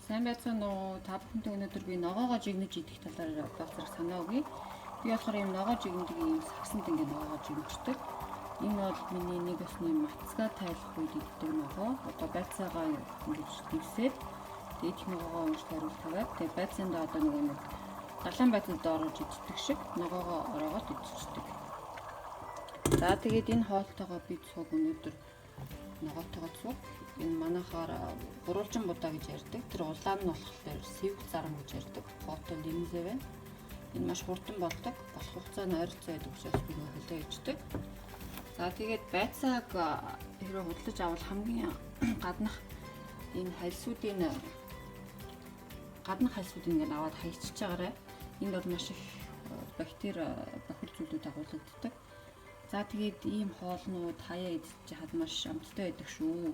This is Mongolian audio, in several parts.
Сайн байцгаана уу? Та бүхэнтэй өнөөдөр би ногоогоо жигнэж идэх талаар баг зэрэг санаа өгье. Би болохоор ийм ногоо жигнэдэг ийм сагсанд ингээ ногоогоо жигнэждэг. Энэ бол миний нэг усны мацгаа тайлах үед иддэг ногоо. Одоо байцаагаа ингэж дивсээд идэх ногоогоо ингэж хариулт тавиад тэгээ байцаанд одоо нэг далайн байцанд орж иддэг шиг ногоогоо ороогоод идчихдэг. За тэгээд энэ хоолтойгоо би цуг өнөөдөр ногоотойгоо цуг энэ манайхаар гурвалжин будаа гэж ярьдаг. Тэр улаан нь болохоор сэвг зарам гэж ярьдаг. Хоолтой линзээ байна. Энэ маш хурдан болдог. Болох хугацаа нь ойролцоо байдаг учраас би хөлөө ичдэг. За тэгээд байцааг хэрэг худалдаж авал хамгийн гаднах энэ хальсуудын ингээд аваад хаягчиж байгаарай. Энд бол маш их бактери бохир зүйлүүд агуулдаг. За тэгээд ийм хоолнууд хаяа идэж хад маш амттай байдаг шүү.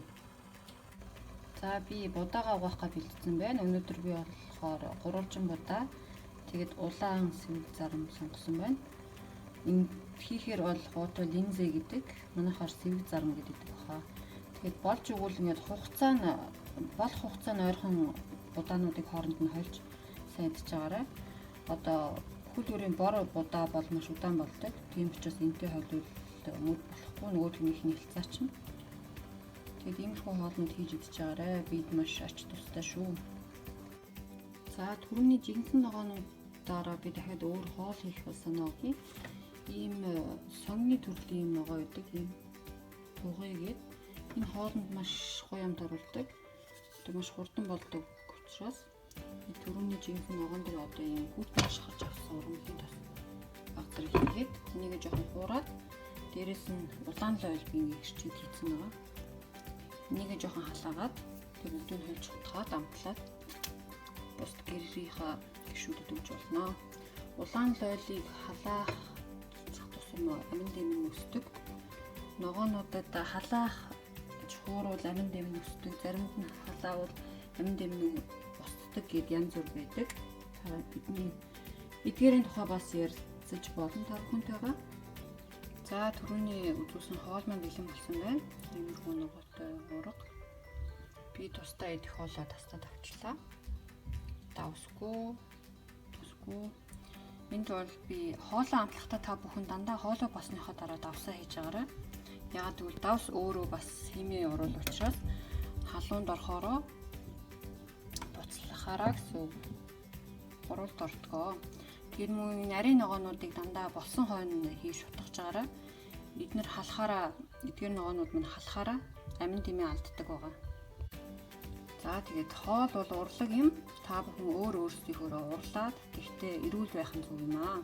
За би будаага угаахад бэлдсэн байна. Өнөөдөр би болохоор гурвалжин будаа тэгээд улаан сэвэг зарам сонгосон байна. Энэ хийхээр бол гоотой линзээ гэдэг. Манайхаар сэвэг зарам гэдэг баха. Тэгээд болж өгвөл ингээд болох хугацаа нь ойрхон будаануудыг хооронд нь хольж сайн идэж байгаарай. Одоо хөлбөрийн бор будаа бол маш удаан болдог. Тийм учраас энтэй хойлвол мөд болохгүй нөгөөдгнийх нь хилцаа чинь. Тэгээд иймэрхүү хоолнууд хийж идэж байгаарай. Бид маш ач тустай шүү. За түрүүний жинхэнэ ногоонуудаараа би дахиад өөр хоол хийх санаа өгье. Ийм сонгны төрлийн ногоо байдаг. Ийм тугайгээд энэ хоолнд маш гоё юмд оруулдаг. Тэгээд маш хурдан болдог учраас түрүүний жинхэнэ ногоон дээр одоо ийм хүүт маш харж авсан ургамлын тас багтар хийгээд энийг жоохон хуураад дээрэс нь улаан л ойл би ингэ ирчээд хийсэн байгаа. Энийг жоохон халаагаад тэг бүгдийг нь хольж утгаад амтлаад бус гэрийнхаа гişүүдэд өгч болно. Улаан л ойлыг халаах тусам амин дэмэн өсдөг. Ногоонуудад халаах гэж хууруул амин дэмэн өсдөг. Заримд нь халаавал амин дэмэн босдог гэд янз бүр байдаг. Бидний эдгээрийн тухай бас ярилцаж болно та бүхэнтэйгээ. За түрүүний үзүүлсэн хоол маань бэлэн болсон байна. Иймэрхүү ногоотой урга. Би тусдаа идэх хоолоо тастад авчлаа. Давсгүй. Энд бол би хоолоо амтлахдаа та бүхэн дандаа хоолоо босныхоо дараа давсаа хийж байгаарай. Ягаад гэвэл давс өөрөө бас химийн урал учраас халуунд орохороо буцлахаараа гэсэн уралд ордгоо. Тэр мөн нарийн ногоонуудыг дандаа болсон хойно хийж шутгаж байгаарай. Эдгээр халахаараа эдгээр ногоонууд мань халахаараа амин дэмээ алддаг байгаа. За тэгээд хоол бол урлаг юм. Та бүхэн өөр өөрсдийнхөө урлаад гэхдээ эрүүл байх нь зөв юм аа.